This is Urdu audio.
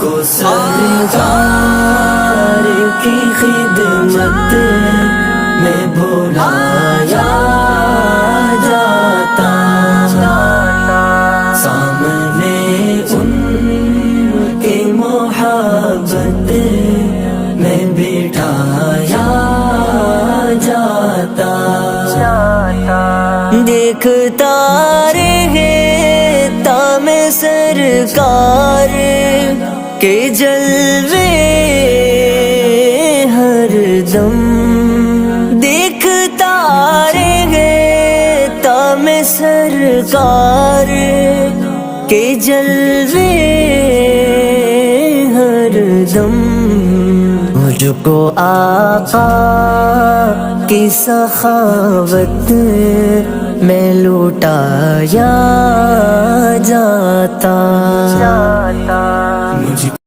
کو سرکار کی خدمت میں بلایا جاتا، سامنے ان کے محبت میں بٹھایا جاتا، دیکھتا رہے تا میں سرکار کے جلوے ہر دم، دیکھتا رہے تا میں سرکار کے جلوے ہر دم، مجھ کو آقا کی سخاوت میں لوٹایا جاتا،